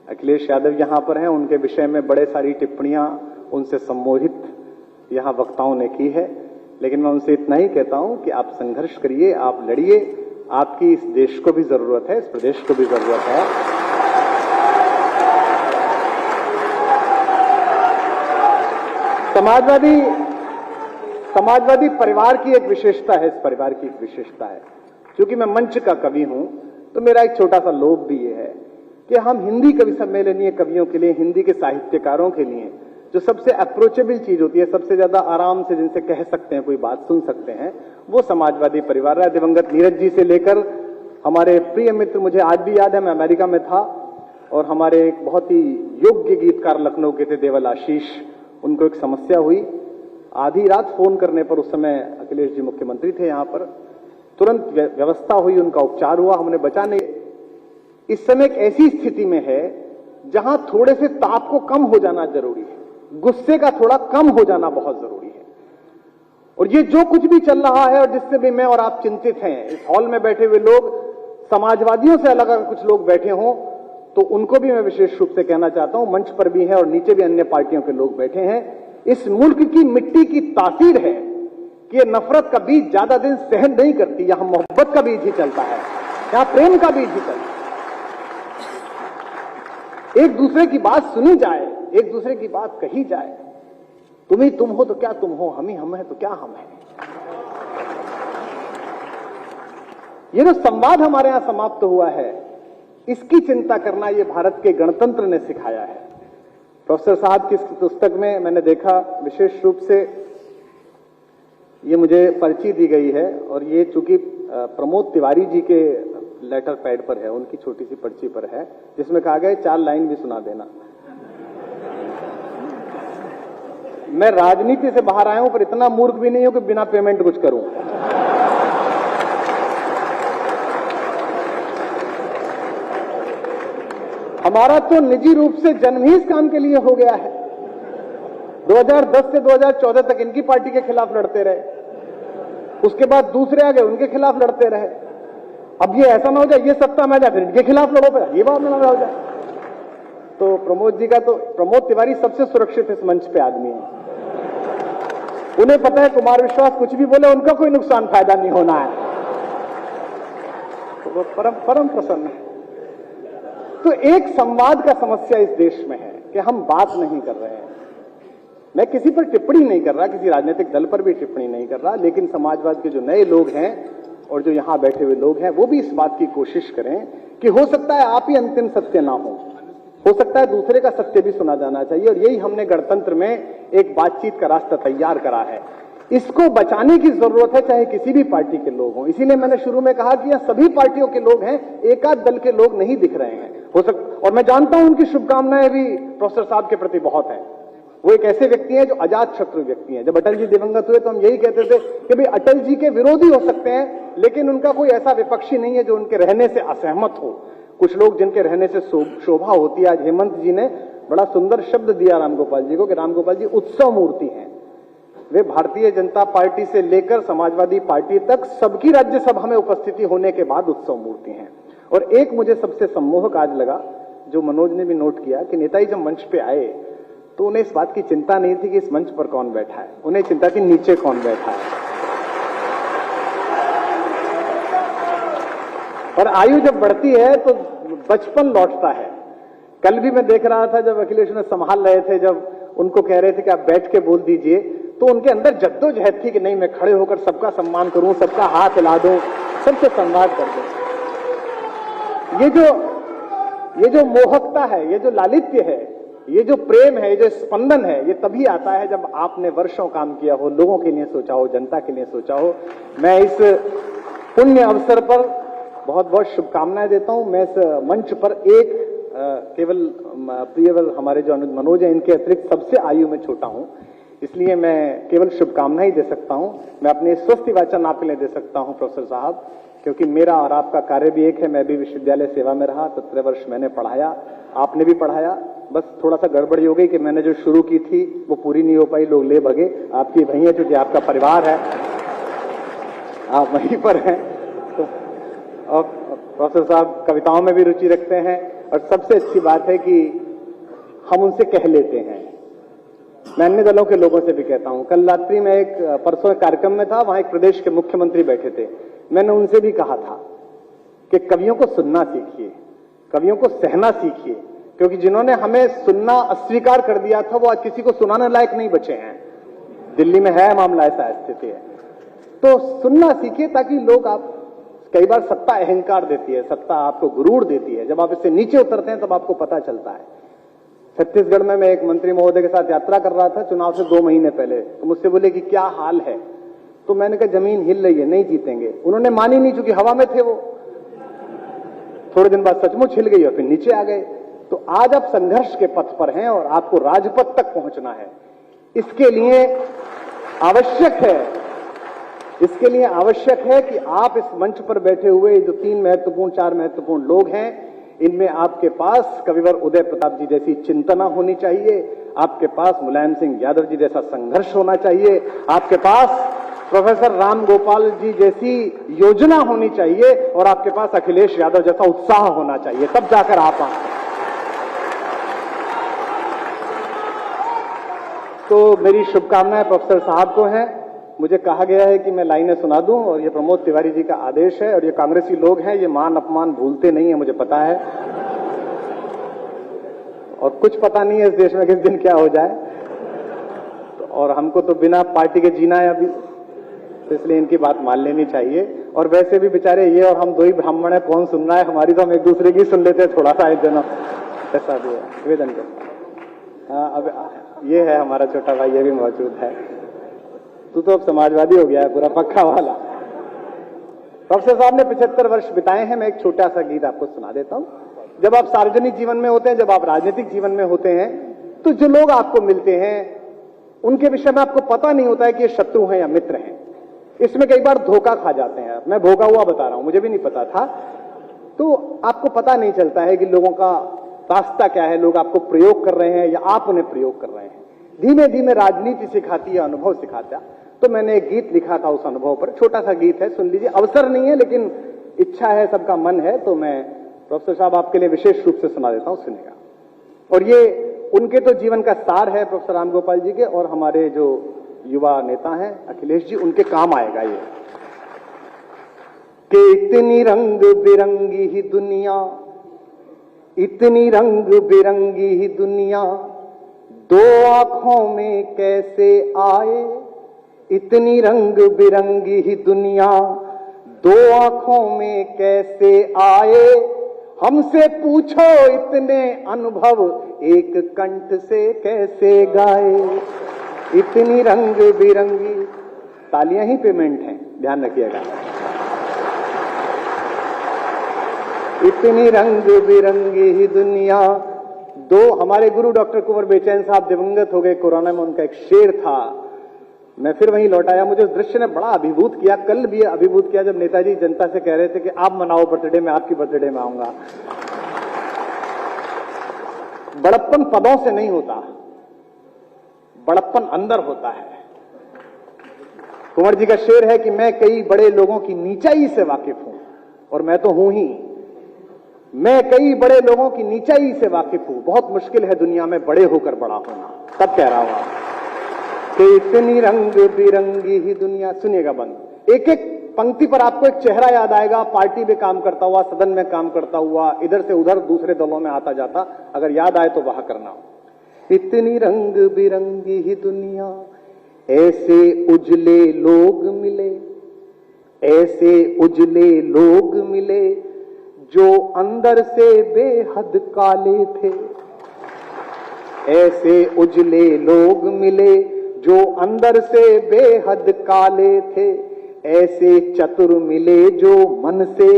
अखिलेश यादव यहाँ पर हैं, उनके विषय में बड़े सारी टिप्पणियां उनसे सम्मोहित यहाँ वक्ताओं ने की है, लेकिन मैं उनसे इतना ही कहता हूं कि आप संघर्ष करिए, आप लड़िए, आपकी इस देश को भी जरूरत है, इस प्रदेश को भी जरूरत है। समाजवादी परिवार की एक विशेषता है, इस परिवार की एक विशेषता है, क्योंकि मैं मंच का कवि हूं, तो मेरा एक छोटा सा लोभ भी ये है कि हम हिंदी कवि सम्मेलनीय कवियों के लिए, हिंदी के साहित्यकारों के लिए जो सबसे अप्रोचेबल चीज होती है, सबसे ज्यादा आराम से जिनसे कह सकते हैं, कोई बात सुन सकते हैं, वो समाजवादी परिवार है। दिवंगत नीरज जी से लेकर हमारे प्रिय मित्र, मुझे आज भी याद है, मैं अमेरिका में था और हमारे एक बहुत ही योग्य गीतकार लखनऊ के थे, देवल आशीष, उनको एक समस्या हुई, आधी रात फोन करने पर, उस समय अखिलेश जी मुख्यमंत्री थे यहाँ पर, तुरंत व्यवस्था हुई, उनका उपचार हुआ, हमने बचा नहीं। इस समय एक ऐसी स्थिति में है जहां थोड़े से ताप को कम हो जाना जरूरी है, गुस्से का थोड़ा कम हो जाना बहुत जरूरी है। और ये जो कुछ भी चल रहा है और जिससे भी मैं और आप चिंतित हैं, इस हॉल में बैठे हुए लोग, समाजवादियों से अलग अगर कुछ लोग बैठे हों तो उनको भी मैं विशेष रूप से कहना चाहता हूं, मंच पर भी है और नीचे भी अन्य पार्टियों के लोग बैठे हैं, इस मुल्क की मिट्टी की तासीर है कि ये नफरत का बीज ज्यादा दिन सहन नहीं करती, यहां मोहब्बत का बीज ही चलता है, यहां प्रेम का बीज ही चलता है। एक दूसरे की बात सुनी जाए, एक दूसरे की बात कही जाए, तुम ही तुम हो तो क्या तुम हो, हम ही हम है तो क्या हम है। ये जो संवाद हमारे यहां समाप्त हुआ है, इसकी चिंता करना ये भारत के गणतंत्र ने सिखाया है। प्रोफेसर साहब की इस पुस्तक में मैंने देखा, विशेष रूप से ये मुझे पर्ची दी गई है और ये चूंकि प्रमोद तिवारी जी के लेटर पैड पर है, उनकी छोटी सी पर्ची पर है, जिसमें कहा गया 4 लाइन भी सुना देना। मैं राजनीति से बाहर आया हूं, पर इतना मूर्ख भी नहीं हूं कि बिना पेमेंट कुछ करूं। हमारा तो निजी रूप से जन्म ही इस काम के लिए हो गया है। 2010 से 2014 तक इनकी पार्टी के खिलाफ लड़ते रहे, उसके बाद दूसरे आ गए, उनके खिलाफ लड़ते रहे। अब ये ऐसा ना हो जाए ये सत्ता में आ जाए फिर इनके खिलाफ लड़ो, फिर ये बात ना हो जाए। तो प्रमोद जी का, तो प्रमोद तिवारी सबसे सुरक्षित इस मंच पे आदमी है, उन्हें पता है कुमार विश्वास कुछ भी बोले उनका कोई नुकसान फायदा नहीं होना है, तो वो परम प्रसन्न है। तो एक संवाद का समस्या इस देश में है कि हम बात नहीं कर रहे हैं। मैं किसी पर टिप्पणी नहीं कर रहा, किसी राजनीतिक दल पर भी टिप्पणी नहीं कर रहा, लेकिन समाजवाद के जो नए लोग हैं और जो यहां बैठे हुए लोग हैं, वो भी इस बात की कोशिश करें कि हो सकता है आप ही अंतिम सत्य ना हो सकता है दूसरे का सत्य भी सुना जाना चाहिए। और यही हमने गणतंत्र में एक बातचीत का रास्ता तैयार करा है। इसको बचाने की जरूरत है, चाहे किसी भी पार्टी के लोग हों। इसीलिए मैंने शुरू में कहा कि यह सभी पार्टियों के लोग हैं, एकाध दल के लोग नहीं दिख रहे हैं। और मैं जानता हूं उनकी शुभकामनाएं भी प्रोफेसर साहब के प्रति बहुत है। वो एक ऐसे व्यक्ति हैं जो अजात शत्रु व्यक्ति हैं। जब अटल जी दिवंगत हुए तो हम यही कहते थे कि भाई अटल जी के विरोधी हो सकते हैं, लेकिन उनका कोई ऐसा विपक्षी नहीं है जो उनके रहने से असहमत हो। कुछ लोग जिनके रहने से शोभा होती है। आज हेमंत जी ने बड़ा सुंदर शब्द दिया रामगोपाल जी को कि रामगोपाल जी उत्सव मूर्ति हैं। वे भारतीय जनता पार्टी से लेकर समाजवादी पार्टी तक सबकी राज्यसभा में उपस्थिति होने के बाद उत्सव मूर्ति हैं। और एक मुझे सबसे सम्मोहक आज लगा, जो मनोज ने भी नोट किया, कि नेताजी जब मंच पे आए तो उन्हें इस बात की चिंता नहीं थी कि इस मंच पर कौन बैठा है, उन्हें चिंता थी नीचे कौन बैठा है। और आयु जब बढ़ती है तो बचपन लौटता है। कल भी मैं देख रहा था जब अखिलेश ने संभाल रहे थे, जब उनको कह रहे थे कि आप बैठ के बोल दीजिए, तो उनके अंदर जद्दोजहद थी कि नहीं मैं खड़े होकर सबका सम्मान करूं, सबका हाथ हिला दूं, सबसे संवाद कर दूं। ये जो मोहकता है, ये जो लालित्य है, ये जो प्रेम है, ये जो स्पंदन है, ये तभी आता है जब आपने वर्षों काम किया हो, लोगों के लिए सोचा हो, जनता के लिए सोचा हो। मैं इस पुण्य अवसर पर बहुत बहुत शुभकामनाएं देता हूं। मैं इस मंच पर एक केवल प्रियवल हमारे जो अनुज मनोज है, इनके अतिरिक्त सबसे आयु में छोटा हूं, इसलिए मैं केवल शुभकामनाएं दे सकता हूं। मैं अपने स्वस्थ वाचन आपके लिए दे सकता हूं प्रोफेसर साहब, क्योंकि मेरा और आपका कार्य भी एक है। मैं भी विश्वविद्यालय सेवा में रहा, 17 वर्ष मैंने पढ़ाया, आपने भी पढ़ाया। बस थोड़ा सा गड़बड़ी हो गई कि मैंने जो शुरू की थी वो पूरी नहीं हो पाई, लोग ले भगे। आपकी वही है, क्योंकि आपका परिवार है, आप वहीं पर हैं। तो और प्रोफेसर साहब कविताओं में भी रुचि रखते हैं, और सबसे अच्छी बात है कि हम उनसे कह लेते हैं। मैं अन्य दलों के लोगों से भी कहता हूं। कल रात्रि में परसों एक कार्यक्रम में था, वहां एक प्रदेश के मुख्यमंत्री बैठे थे। मैंने उनसे भी कहा था कि कवियों को सुनना सीखिए, कवियों को सहना सीखिए, क्योंकि जिन्होंने हमें सुनना अस्वीकार कर दिया था वो आज किसी को सुनाने लायक नहीं बचे हैं। दिल्ली में है मामला, ऐसा स्थिति है। तो सुनना सीखिए ताकि लोग, आप कई बार सत्ता अहंकार देती है, सत्ता आपको गुरूर देती है, जब आप इससे नीचे उतरते हैं तब आपको पता चलता है। छत्तीसगढ़ में मैं एक मंत्री महोदय के साथ यात्रा कर रहा था चुनाव से 2 महीने पहले, तो मुझसे बोले कि क्या हाल है, तो मैंने कहा जमीन हिल रही है, नहीं जीतेंगे। उन्होंने मानी नहीं, चूंकि हवा में थे वो। थोड़े दिन बाद सचमुच हिल गई और फिर नीचे आ गए। तो आज आप संघर्ष के पथ पर हैं और आपको राजपथ तक पहुंचना है। इसके लिए आवश्यक है कि आप इस मंच पर बैठे हुए जो 3 महत्वपूर्ण 4 महत्वपूर्ण लोग हैं, इनमें आपके पास कविवर उदय प्रताप जी जैसी चिंतना होनी चाहिए, आपके पास मुलायम सिंह यादव जी जैसा संघर्ष होना चाहिए, आपके पास प्रोफेसर राम गोपाल जी जैसी योजना होनी चाहिए और आपके पास अखिलेश यादव जैसा उत्साह होना चाहिए, तब जाकर आप तो मेरी शुभकामनाएं प्रोफेसर साहब को हैं। मुझे कहा गया है कि मैं लाइनें सुना दूं और ये प्रमोद तिवारी जी का आदेश है, और ये कांग्रेसी लोग हैं, ये मान अपमान भूलते नहीं है, मुझे पता है। और कुछ पता नहीं है इस देश में किस दिन क्या हो जाए, और हमको तो बिना पार्टी के जीना है अभी, तो इसलिए इनकी बात मान लेनी चाहिए। और वैसे भी बेचारे ये और हम 2 ही ब्राह्मण है, कौन सुन रहा है, हमारी तो हम एक दूसरे की सुन लेते हैं थोड़ा सा, एक दिन ऐसा भी है। निवेदन कर, हाँ, अब ये है हमारा छोटा भाई, ये भी मौजूद है। तू तो अब समाजवादी हो गया है पूरा पक्का वाला। प्रोफेसर साहब ने 75 वर्ष बिताए हैं। मैं एक छोटा सा गीत आपको सुना देता हूं। जब आप सार्वजनिक जीवन में होते हैं, जब आप राजनीतिक जीवन में होते हैं, तो जो लोग आपको मिलते हैं उनके विषय में आपको पता नहीं होता है कि ये शत्रु हैं या मित्र हैं। इसमें कई बार धोखा खा जाते हैं। मैं भोगा हुआ बता रहा हूं, मुझे भी नहीं पता था। तो आपको पता नहीं चलता है कि लोगों का रास्ता क्या है, लोग आपको प्रयोग कर रहे हैं या आप उन्हें प्रयोग कर रहे हैं। धीमे धीमे राजनीति सिखाती है, अनुभव सिखाता। तो मैंने एक गीत लिखा था उस अनुभव पर, छोटा सा गीत है, सुन लीजिए। अवसर नहीं है लेकिन इच्छा है, सबका मन है, तो मैं प्रोफेसर साहब आपके लिए विशेष रूप से सुना देता हूं, सुनिएगा। और ये उनके तो जीवन का सार है, प्रोफेसर राम गोपाल जी के, और हमारे जो युवा नेता हैं अखिलेश जी, उनके काम आएगा ये। कि इतनी रंग बिरंगी ही दुनिया, इतनी रंग बिरंगी ही दुनिया 2 आंखों में कैसे आए। इतनी रंग बिरंगी ही दुनिया 2 आंखों में कैसे आए। हमसे पूछो इतने अनुभव एक कंठ से कैसे गाए। इतनी रंग बिरंगी, तालियां ही पेमेंट हैं, ध्यान रखिएगा। इतनी रंग बिरंगी ही दुनिया 2। हमारे गुरु डॉक्टर कुंवर बेचैन साहब दिवंगत हो गए कोरोना में, उनका एक शेर था, मैं फिर वहीं लौटाया। मुझे उस दृश्य ने बड़ा अभिभूत किया। कल भी अभिभूत किया जब नेताजी जनता से कह रहे थे कि आप मनाओ बर्थडे, मैं आपकी बर्थडे में आऊंगा। बड़प्पन पदों से नहीं होता, बड़प्पन अंदर होता है। कुंवर जी का शेर है कि मैं कई बड़े लोगों की नीचाई से वाकिफ हूं, और मैं तो हूं ही। मैं कई बड़े लोगों की नीचाई से वाकिफ हूं। बहुत मुश्किल है दुनिया में बड़े होकर बड़ा होना। तब कह रहा हूं कि इतनी रंग बिरंगी ही दुनिया। सुनिएगा बंद, एक एक पंक्ति पर आपको एक चेहरा याद आएगा, पार्टी में काम करता हुआ, सदन में काम करता हुआ, इधर से उधर दूसरे दलों में आता जाता। अगर याद आए तो वह करना। इतनी रंग बिरंगी ही दुनिया, ऐसे उजले लोग मिले, ऐसे उजले लोग मिले जो अंदर से बेहद काले थे। ऐसे उजले लोग मिले जो अंदर से बेहद काले थे। ऐसे चतुर मिले जो मन से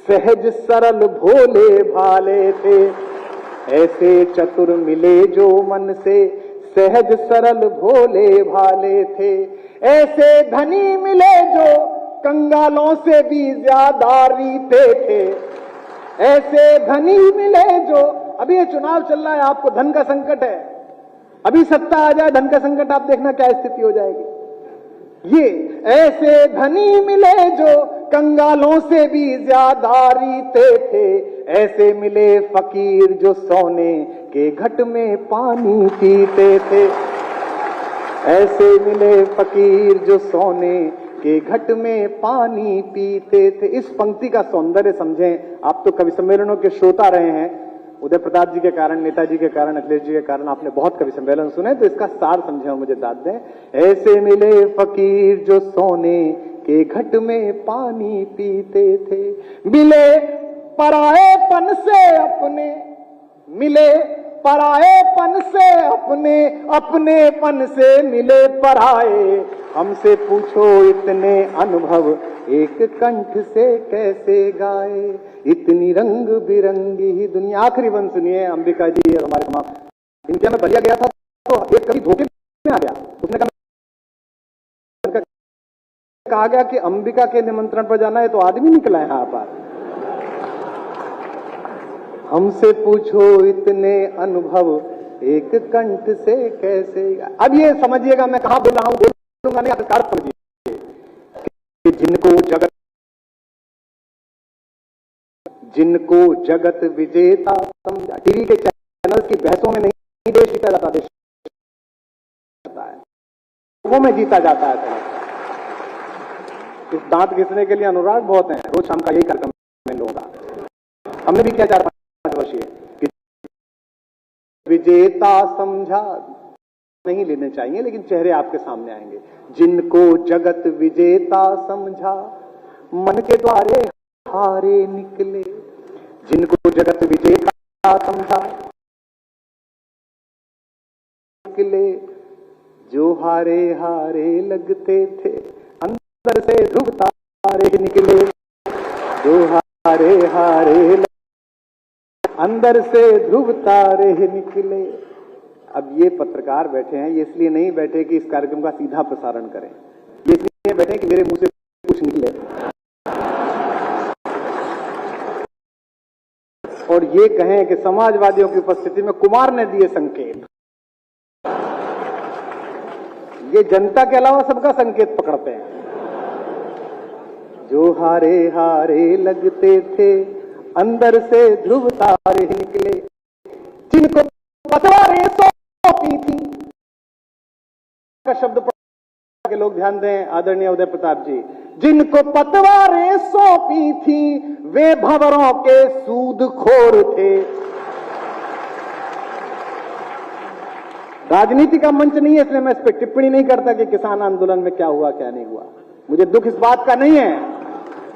सहज सरल भोले भाले थे। ऐसे चतुर मिले जो मन से सहज सरल भोले भाले थे। ऐसे धनी मिले जो कंगालों से भी ज्यादा रीते थे। ऐसे धनी मिले जो, अभी ये चुनाव चल रहा है, आपको धन का संकट है, अभी सत्ता आ जाए धन का संकट, आप देखना क्या स्थिति हो जाएगी। ये ऐसे धनी मिले जो कंगालों से भी ज्यादा रीते थे, ऐसे मिले फकीर जो सोने के घट में पानी पीते थे। ऐसे मिले फकीर जो सोने के घट में पानी पीते थे। इस पंक्ति का सौंदर्य समझें। आप तो कवि सम्मेलनों के श्रोता रहे हैं, उदय प्रताप जी के कारण, नेताजी के कारण, अखिलेश जी के कारण आपने बहुत कवि सम्मेलन सुने, तो इसका सार समझे और मुझे दाद दें। ऐसे मिले फकीर जो सोने के घट में पानी पीते थे, मिले पराएपन से अपने, मिले पराएपन से अपने, अपनेपन से मिले पराए। हमसे पूछो इतने अनुभव एक कंठ से कैसे गाए, इतनी रंग बिरंगी ही दुनिया। आखिरी बंद सुनिए, अंबिका जी और हमारे माँ, इनके में बलिया गया था तो एक कवि धोखे में आ गया। उसने कहा गया कि अंबिका के निमंत्रण पर जाना है तो आदमी निकला है यहाँ पर। हमसे पूछो इतने अनुभव एक कंठ से कैसे। अब ये समझिएगा मैं कहां बोल रहा हूं, बोलूंगा नहीं, आप समझिए कि जिनको जगत विजेता समझा। टीवी के चैनल की बहसों में नहीं देश जीता जाता, देश जीता है, वो में जीता जाता है। इस दांत घिसने के लिए अनुराग बहुत हैं, रोज शाम का यही कार्यक्रम में लोगों का हमने भी किया 4-5 वर्षीय। विजेता समझा नहीं लेने चाहिए, लेकिन चेहरे आपके सामने आएंगे। जिनको जगत विजेता समझा, मन के द्वारे हारे निकले। जिनको जगत विजेता समझा निकले, जो हारे हारे लगते थे, अंदर से ध्रुव तारे निकले। जो हारे हारे अंदर से ध्रुव तारे निकले। अब ये पत्रकार बैठे हैं, ये इसलिए नहीं बैठे कि इस कार्यक्रम का सीधा प्रसारण करें, ये इसलिए बैठे कि मेरे मुंह से कुछ निकले और ये कहें कि समाजवादियों की उपस्थिति में कुमार ने दिए संकेत। ये जनता के अलावा सबका संकेत पकड़ते हैं। जो हारे हारे लगते थे, अंदर से ध्रुव तारे निकले। जिनको पतवारें सौंपी थी, का शब्द पढ़ के लोग ध्यान दें, आदरणीय उदय प्रताप जी। जिनको पतवारें सौंपी थी, वे भंवरों के सूदखोर थे। राजनीति का मंच नहीं है, इसलिए मैं इस पर टिप्पणी नहीं करता कि किसान आंदोलन में क्या हुआ क्या नहीं हुआ। मुझे दुख इस बात का नहीं है,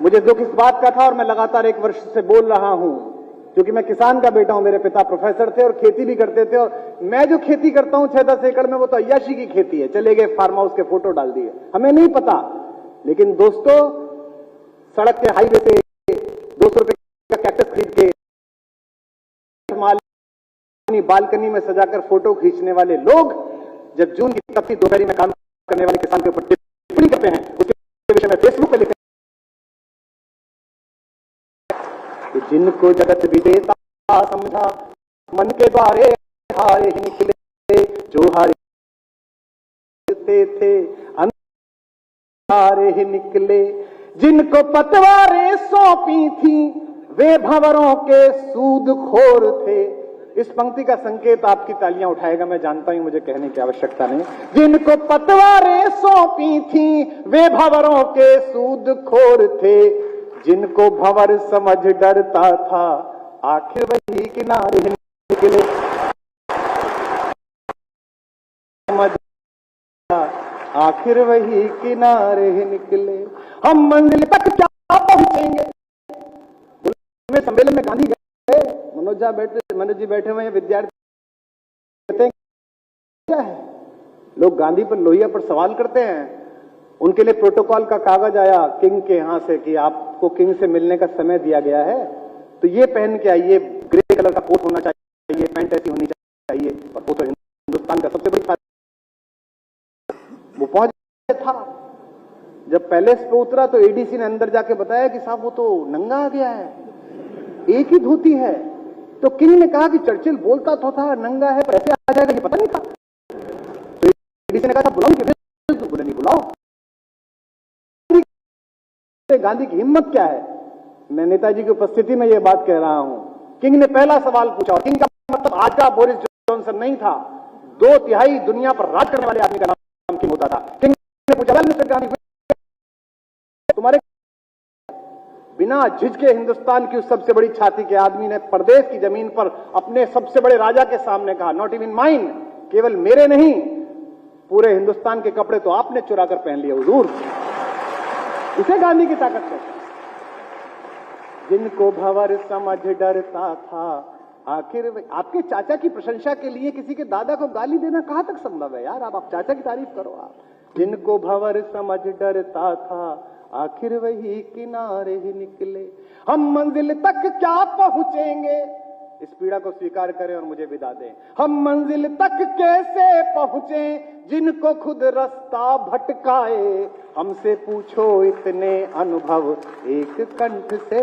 मुझे दुख इस बात का था और मैं लगातार 1 वर्ष से बोल रहा हूं, क्योंकि मैं किसान का बेटा हूं। मेरे पिता प्रोफेसर थे और खेती भी करते थे, और मैं जो खेती करता हूं 6-10 एकड़ में, वो तो अय्याशी की खेती है। चले गए फार्म हाउस के फोटो डाल दिए, हमें नहीं पता। लेकिन दोस्तों, सड़क के हाईवे से 200 रुपए का कैक्टस खरीद के बालकनी में सजाकर फोटो खींचने वाले लोग, जब जून की तपती दोपहरी में काम करने वाले किसान के ऊपर टिप्पणी करते हैं, उसके विषय में फेसबुक पे लिखते हैं, जिनको जगत विजेता समझा, मन के द्वारे हारे ही निकले। जो हारे थे, हारे ही निकले। जिनको पतवारें सौंपी थी, वे भंवरों के सूदखोर थे। इस पंक्ति का संकेत आपकी तालियां उठाएगा, मैं जानता हूं, मुझे कहने की आवश्यकता नहीं। जिनको पतवारें सौंपी थी, वे भंवरों के सूदखोर थे। जिनको भंवर समझ डरता था, आखिर वही किनारे निकले। आखिर वही किनारे निकले। हम मंजिल तक क्या पहुंचेंगे। सम्मेलन में गांधी गए, मनोज जी बैठे हुए हैं, विद्यार्थी कहते हैं क्या है, लोग गांधी पर, लोहिया पर सवाल करते हैं। उनके लिए प्रोटोकॉल का कागज आया किंग के यहां से कि आपको किंग से मिलने का समय दिया गया है, तो ये पहन के आइए, ग्रे कलर का कोट होना चाहिए, पैंट ऐसी होनी चाहिए, और वो तो हिंदुस्तान का सबसे बड़ी। वो पहुंच था, जब पैलेस पे उतरा तो एडीसी ने अंदर जाके बताया कि साहब वो तो नंगा आ गया है, एक ही धोती है। तो किंग ने कहा कि चर्चिल बोलता तो था नंगा है, पर ऐसे आ जाएगा ये पता नहीं था। तो एडीसी ने कहा था बुलाऊं कि बोले नहीं बुलाओ। गांधी की हिम्मत क्या है? मैं नेताजी की उपस्थिति में यह बात कह रहा हूं। किंग ने पहला सवाल पूछा, और किंग का मतलब आज का बोरिस जॉनसन नहीं था, 2/3 दुनिया पर राज करने वाले आदमी का नाम किंग होता था। किंग ने पूछा, वेल मिस्टर गांधी, तुम्हारे बिना झिझके हिंदुस्तान की उस सबसे बड़ी छाती के आदमी ने प्रदेश की जमीन पर अपने सबसे बड़े राजा के सामने कहा, नॉट इवन माइन, केवल मेरे नहीं, पूरे हिंदुस्तान के कपड़े तो आपने चुरा कर पहन लिए हुजूर। इसे गांधी की ताकत कहते हैं। जिनको भंवर समझ डरता था, आखिर आपके चाचा की प्रशंसा के लिए किसी के दादा को गाली देना कहां तक संभव है यार? आप चाचा की तारीफ करो। आप जिनको भंवर समझ डरता था, आखिर वही किनारे ही निकले। हम मंजिल तक क्या पहुंचेंगे, इस पीड़ा को स्वीकार करें और मुझे विदा दें। हम मंजिल तक कैसे पहुंचे, जिनको खुद रास्ता भटकाए। हमसे पूछो इतने अनुभव एक कंठ से